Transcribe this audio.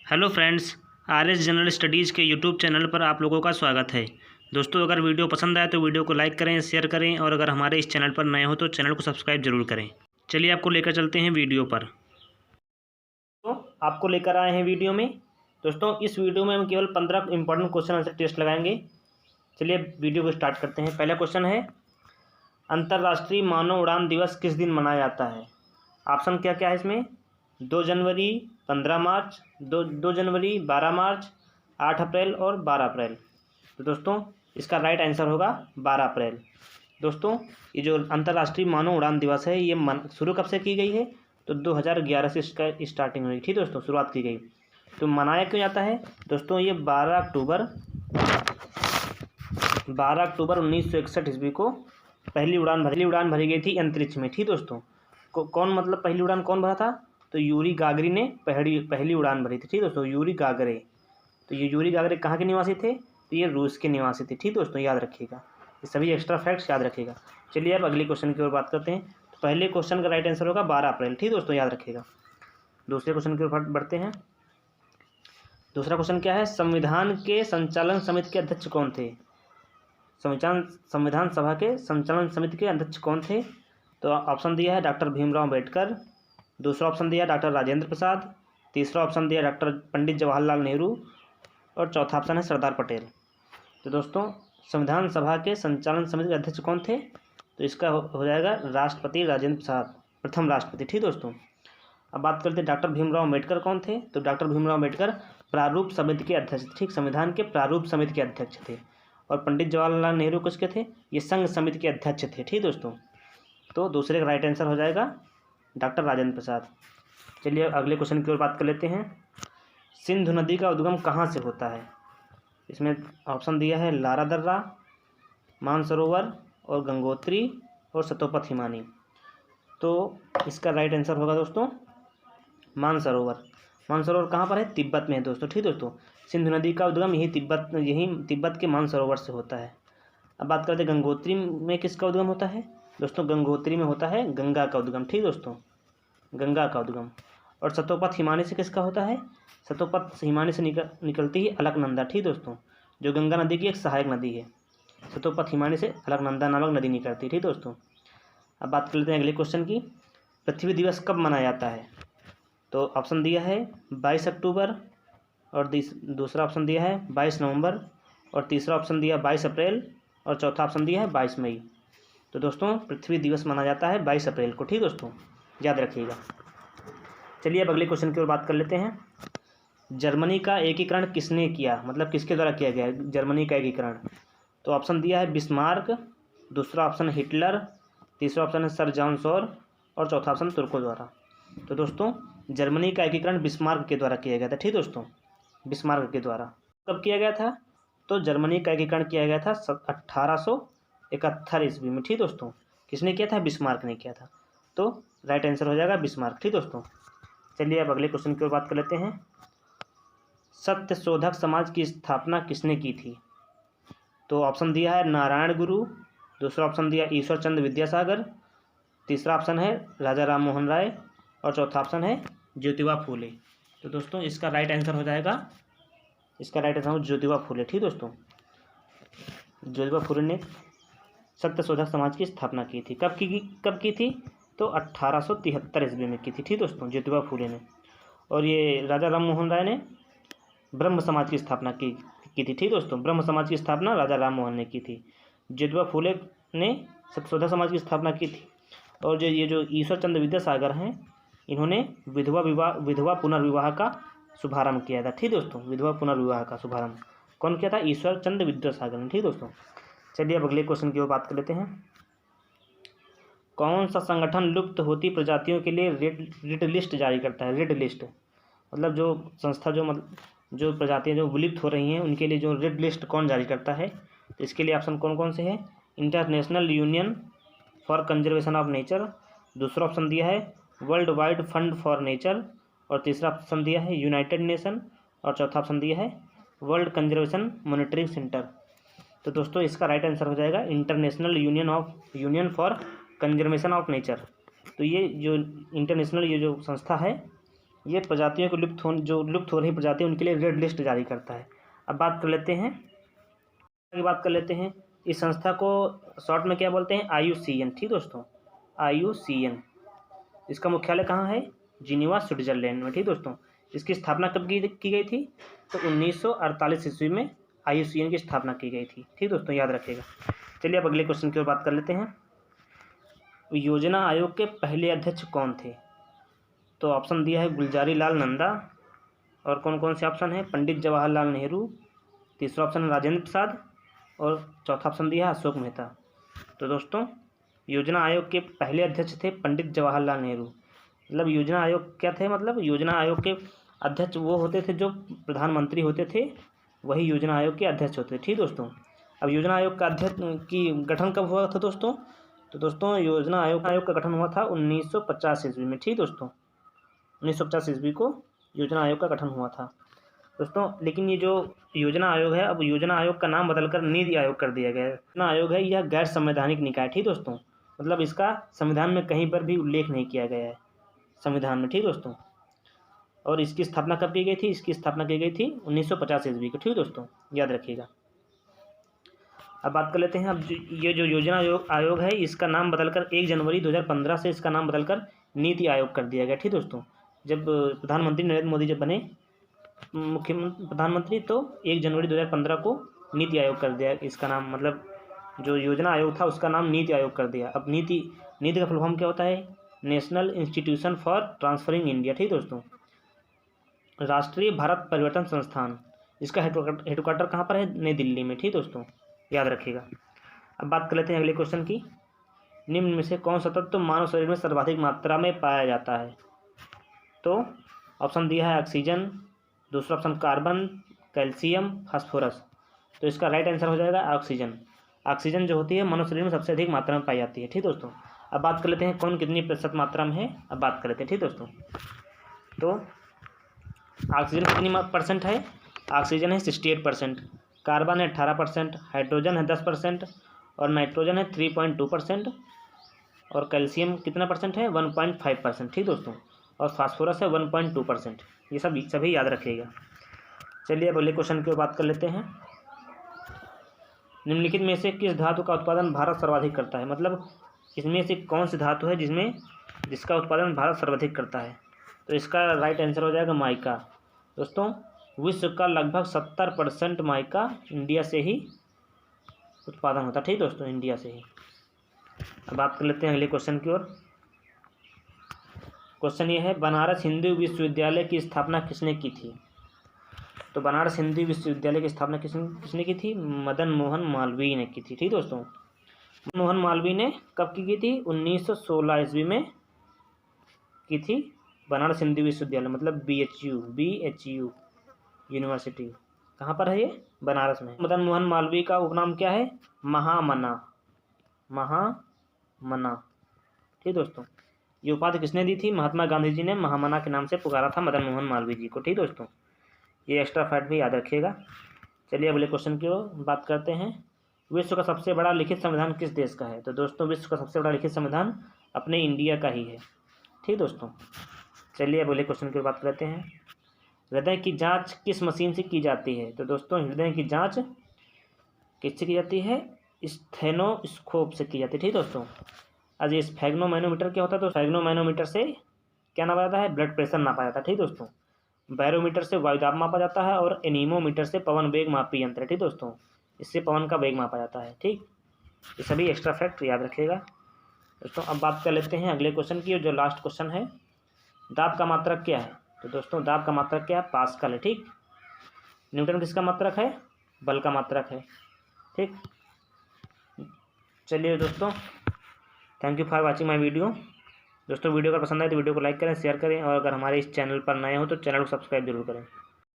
Hello friends, RS. General studies के YouTube channel पर आप लोगों का स्वागत है। दोस्तों, अगर वीडियो पसंद आए तो वीडियो को लाइक करें, शेयर करें और अगर हमारे इस चैनल पर नए हो तो चैनल को सब्सक्राइब जरूर करें। चलिए आपको लेकर चलते हैं वीडियो पर। तो आपको लेकर आए हैं वीडियो में। दोस्तों, इस वीडियो में हम केवल 15 इंपॉर्टेंट क्वेश्चन आंसर टेस्ट लगाएंगे। चलिए वीडियो को स्टार्ट करते हैं। पहला क्वेश्चन है, अंतर्राष्ट्रीय मानव उड़ान दिवस किस दिन मनाया जाता है? ऑप्शन क्या क्या है इसमें? 2 जनवरी, 15 मार्च, 2 जनवरी, 12 मार्च, 8 अप्रैल और 12 अप्रैल। तो दोस्तों, इसका राइट आंसर होगा 12 अप्रैल। दोस्तों, ये जो अंतर्राष्ट्रीय मानव उड़ान दिवस है, ये शुरू कब से की गई है? तो 2011 से इसका स्टार्टिंग हुई थी दोस्तों, शुरुआत की गई। तो मनाया क्यों जाता है? दोस्तों, ये 12 अक्टूबर 1961 ईस्वी को पहली उड़ान भरी गई थी अंतरिक्ष में। ठीक दोस्तों, कौन मतलब पहली उड़ान कौन भरा था? तो यूरी गागरी ने पहली उड़ान भरी थी। ठीक दोस्तों, यूरी गागरे। तो ये यूरी गागरे कहाँ के निवासी थे? तो ये रूस के निवासी थे। ठीक दोस्तों, याद रखिएगा, ये सभी एक्स्ट्रा फैक्ट्स याद रखिएगा। चलिए अब अगले क्वेश्चन की ओर बात करते हैं। तो पहले क्वेश्चन का राइट आंसर होगा 12 अप्रैल। ठीक दोस्तों, याद रखिएगा। दूसरे क्वेश्चन की ओर बढ़ते हैं। दूसरा क्वेश्चन क्या है, संविधान के संचालन समिति के अध्यक्ष कौन थे? संविधान सभा के संचालन समिति के अध्यक्ष कौन थे? तो ऑप्शन दिया है डॉक्टर भीमराव अम्बेडकर, दूसरा ऑप्शन दिया डॉक्टर राजेंद्र प्रसाद, तीसरा ऑप्शन दिया डॉक्टर पंडित जवाहरलाल नेहरू और चौथा ऑप्शन है सरदार पटेल। तो दोस्तों, संविधान सभा के संचालन समिति के अध्यक्ष कौन थे? तो इसका हो जाएगा राष्ट्रपति राजेंद्र प्रसाद, प्रथम राष्ट्रपति। ठीक दोस्तों, अब बात करते हैं डॉक्टर भीमराव अम्बेडकर कौन थे? तो डॉक्टर भीमराव अम्बेडकर प्रारूप समिति के अध्यक्ष, ठीक, संविधान के प्रारूप समिति के अध्यक्ष थे। और पंडित जवाहरलाल नेहरू किसके थे? ये संघ समिति के अध्यक्ष थे। ठीक दोस्तों, तो दूसरे का राइट आंसर हो जाएगा डॉक्टर राजेंद्र प्रसाद। चलिए अगले क्वेश्चन की ओर बात कर लेते हैं। सिंधु नदी का उद्गम कहाँ से होता है? इसमें ऑप्शन दिया है लारा दर्रा, मानसरोवर और गंगोत्री और सतोपथ हिमानी। तो इसका राइट आंसर होगा दोस्तों मानसरोवर। मानसरोवर कहाँ पर है? तिब्बत में है दोस्तों। ठीक दोस्तों, सिंधु नदी का उद्गम यही तिब्बत के मानसरोवर से होता है। अब बात करते हैं गंगोत्री में किसका उद्गम होता है? दोस्तों, गंगोत्री में होता है गंगा का उद्गम। ठीक दोस्तों, गंगा का उद्गम। और सतोपथ हिमानी से किसका होता है? सतोपथ हिमानी से निकलती है अलकनंदा। ठीक दोस्तों, जो गंगा नदी की एक सहायक नदी है। सतोपथ हिमानी से अलकनंदा नामक नदी निकलती है। ठीक दोस्तों, अब बात कर लेते हैं अगले क्वेश्चन की। पृथ्वी दिवस कब मनाया जाता है? तो ऑप्शन दिया है 22 अक्टूबर और दूसरा ऑप्शन दिया है 22 नवंबर और तीसरा ऑप्शन दिया 22 अप्रैल और चौथा ऑप्शन दिया है 22 मई। तो दोस्तों, पृथ्वी दिवस मनाया जाता है 22 अप्रैल को। ठीक दोस्तों, याद रखिएगा। चलिए अब अगले क्वेश्चन की ओर बात कर लेते हैं। जर्मनी का एकीकरण किसने किया, मतलब किसके द्वारा किया गया है जर्मनी का एकीकरण? तो ऑप्शन दिया है बिस्मार्क, दूसरा ऑप्शन हिटलर, तीसरा ऑप्शन है सर जॉन सॉर और चौथा ऑप्शन तुर्कों द्वारा। तो दोस्तों, जर्मनी का एकीकरण बिस्मार्क के द्वारा किया गया था। ठीक दोस्तों, बिस्मार्क के द्वारा। कब किया गया था? तो जर्मनी का एकीकरण किया गया था 1871 ईस्वी में। ठीक दोस्तों, किसने किया था? बिस्मार्क ने किया था। तो राइट आंसर हो जाएगा बिस्मार्क। ठीक दोस्तों, चलिए अब अगले क्वेश्चन की ओर बात कर लेते हैं। सत्यशोधक समाज की स्थापना किसने की थी? तो ऑप्शन दिया है नारायण गुरु, दूसरा ऑप्शन दिया ईश्वर चंद्र विद्यासागर, तीसरा ऑप्शन है राजा राम मोहन राय और चौथा ऑप्शन है ज्योतिबा फूले। तो दोस्तों, इसका राइट आंसर हो जाएगा ज्योतिबा फूले। ठीक दोस्तों, ज्योतिबा फूले ने सत्यशोधक समाज की स्थापना की थी। कब की थी? तो 1873 ईस्वी में की थी। ठीक दोस्तों, ज्योतिबा फूले ने। और ये राजा राम मोहन राय ने ब्रह्म समाज की स्थापना की थी। ठीक दोस्तों, ब्रह्म समाज की स्थापना राजा राम मोहन ने की थी। ज्योतिबा फूले ने सत्यशोधक समाज की स्थापना की थी। और ये जो ईश्वर चंद्र विद्यासागर हैं, इन्होंने विधवा पुनर्विवाह का शुभारंभ किया था। ठीक दोस्तों, विधवा पुनर्विवाह का शुभारंभ कौन किया था? ईश्वर चंद्र विद्यासागर ने। ठीक दोस्तों, चलिए अब अगले क्वेश्चन की ओर बात कर लेते हैं। कौन सा संगठन लुप्त होती प्रजातियों के लिए रेड लिस्ट जारी करता है? रेड लिस्ट मतलब जो संस्था जो प्रजातियां जो विलुप्त हो रही हैं उनके लिए जो रेड लिस्ट कौन जारी करता है? तो इसके लिए ऑप्शन कौन कौन से हैं? International union for conservation of nature, दूसरा ऑप्शन दिया है world wide fund for nature और तीसरा ऑप्शन दिया है यूनाइटेड नेशन और चौथा ऑप्शन दिया है वर्ल्ड कंजर्वेशन मॉनिटरिंग सेंटर। तो दोस्तों, इसका राइट आंसर हो जाएगा international union for conservation of nature. तो ये जो इंटरनेशनल ये जो संस्था है, ये प्रजातियों को जो लुप्त हो रही प्रजाति उनके लिए रेड लिस्ट जारी करता है। अब बात कर लेते हैं इस संस्था को शॉर्ट में क्या बोलते हैं, IUCN। ठीक दोस्तों, IUCN। इसका मुख्यालय कहाँ है, जिनेवा स्विट्जरलैंड में। ठीक दोस्तों, इसकी स्थापना कब की गई थी, तो 1948 ईस्वी में IUCN की स्थापना की गई थी। ठीक दोस्तों, याद रखिएगा। चलिए अब अगले क्वेश्चन की ओर बात कर लेते हैं। योजना आयोग के पहले अध्यक्ष कौन थे, तो ऑप्शन दिया है गुलजारी लाल नंदा, और कौन कौन से ऑप्शन है, पंडित जवाहरलाल नेहरू, तीसरा ऑप्शन है राजेंद्र प्रसाद, और चौथा ऑप्शन दिया है अशोक मेहता। तो दोस्तों योजना आयोग के पहले अध्यक्ष थे पंडित जवाहरलाल नेहरू। मतलब योजना आयोग क्या थे, मतलब योजना आयोग के अध्यक्ष वो होते थे जो प्रधानमंत्री होते थे, वही योजना आयोग के अध्यक्ष होते थे। ठीक दोस्तों, अब योजना आयोग का अध्यक्ष की गठन कब हुआ था दोस्तों, तो दोस्तों योजना आयोग का गठन हुआ था 1950 ईस्वी में। ठीक दोस्तों, 1950 ईस्वी को योजना आयोग का गठन हुआ था दोस्तों। लेकिन ये जो योजना आयोग है, अब योजना आयोग का नाम बदलकर नीति आयोग कर दिया गया है। योजना आयोग है यह गैर संवैधानिक निकाय। ठीक दोस्तों, मतलब इसका संविधान में कहीं पर भी उल्लेख नहीं किया गया है संविधान में। ठीक दोस्तों, और इसकी स्थापना कब की गई थी, इसकी स्थापना की गई थी 1950 ईस्वी को। ठीक दोस्तों, याद रखिएगा। अब बात कर लेते हैं, अब ये जो योजना आयोग है इसका नाम बदलकर 1 जनवरी 2015 से इसका नाम बदलकर नीति आयोग कर दिया गया। ठीक दोस्तों, जब प्रधानमंत्री नरेंद्र मोदी जब बने प्रधानमंत्री, तो 1 जनवरी 2015 को नीति आयोग कर दिया इसका नाम, मतलब जो योजना आयोग था उसका नाम नीति आयोग कर दिया। अब नीति का फुल फॉर्म क्या होता है, national institution for transferring India. ठीक दोस्तों, राष्ट्रीय भारत परिवर्तन संस्थान, इसका हेडक्वार्टर कहाँ पर है, नई दिल्ली में। ठीक दोस्तों, याद रखिएगा। अब बात कर लेते हैं अगले क्वेश्चन की। निम्न में से कौन सा तत्व मानव शरीर में सर्वाधिक मात्रा में पाया जाता है, तो ऑप्शन दिया है ऑक्सीजन, दूसरा ऑप्शन कार्बन, कैल्शियम, फास्फोरस। तो इसका राइट आंसर हो जाएगा ऑक्सीजन। ऑक्सीजन जो होती है मानव शरीर में सबसे अधिक मात्रा में पाई जाती है। ठीक दोस्तों, अब बात कर लेते हैं कौन कितनी प्रतिशत मात्रा में है, अब बात कर लेते हैं। ठीक दोस्तों, तो ऑक्सीजन कितनी परसेंट है, ऑक्सीजन है 68%, कार्बन है 18%, हाइड्रोजन है 10%, और नाइट्रोजन है 3.2%, और कैल्शियम कितना परसेंट है 1.5%। ठीक दोस्तों, और फास्फोरस है 1.2%। ये सभी याद रखिएगा। चलिए अब अगले क्वेश्चन की ओर बात कर लेते हैं। निम्नलिखित में से किस धातु का उत्पादन भारत सर्वाधिक करता है, मतलब इसमें से कौन सी धातु है जिसका उत्पादन भारत सर्वाधिक करता है, तो इसका राइट आंसर हो जाएगा माइका। दोस्तों विश्व का लगभग 70% माइका इंडिया से ही उत्पादन होता है। ठीक दोस्तों, इंडिया से ही। अब बात कर लेते हैं अगले क्वेश्चन की ओर। क्वेश्चन ये है, बनारस हिंदू विश्वविद्यालय की स्थापना किसने की थी, तो बनारस हिंदू विश्वविद्यालय की स्थापना किसने की थी, मदन मोहन मालवीय ने की थी। ठीक दोस्तों, मदन मोहन मालवीय ने कब की थी, 1916 ईस्वी में की थी बनारस हिंदू विश्वविद्यालय, मतलब BHU यूनिवर्सिटी। कहाँ पर है ये, बनारस में। मदन मोहन मालवीय का उपनाम क्या है, महामना। ठीक दोस्तों, ये उपाधि किसने दी थी, महात्मा गांधी जी ने महामना के नाम से पुकारा था मदन मोहन मालवीय जी को। ठीक दोस्तों, ये एक्स्ट्रा फैक्ट भी याद रखिएगा। चलिए अगले क्वेश्चन की ओर बात करते हैं। विश्व का सबसे बड़ा लिखित संविधान किस देश का है, तो दोस्तों विश्व का सबसे बड़ा लिखित संविधान अपने इंडिया का ही है। ठीक दोस्तों, चलिए अगले क्वेश्चन की ओर बात करते हैं। हृदय की जांच किस मशीन से की जाती है, तो दोस्तों हृदय की जांच किससे की जाती है, स्टेथोस्कोप से की जाती है। ठीक दोस्तों, आज ये स्फेग्नोमैनोमीटर क्या होता है, तो स्फेग्नोमैनोमीटर से क्या नापा जाता है, ब्लड प्रेशर नापा जाता है। ठीक दोस्तों, बैरोमीटर से वायुदाब मापा जाता है, और एनीमोमीटर से पवन वेग मापी यंत्र है। ठीक दोस्तों, इससे पवन का वेग मापा जाता है। ठीक, ये सभी एक्स्ट्रा फैक्ट याद रखिएगा दोस्तों। अब बात कर लेते हैं अगले क्वेश्चन की, जो लास्ट क्वेश्चन है, दाब का मात्रक क्या है, तो दोस्तों दाब का मात्रक क्या है, पास्कल है। ठीक, न्यूटन किसका मात्रक है, बल का मात्रक है। ठीक, चलिए दोस्तों, thank you for watching my video. दोस्तों वीडियो अगर पसंद आए तो वीडियो को लाइक करें, शेयर करें, और अगर हमारे इस चैनल पर नए हो तो चैनल को सब्सक्राइब जरूर करें।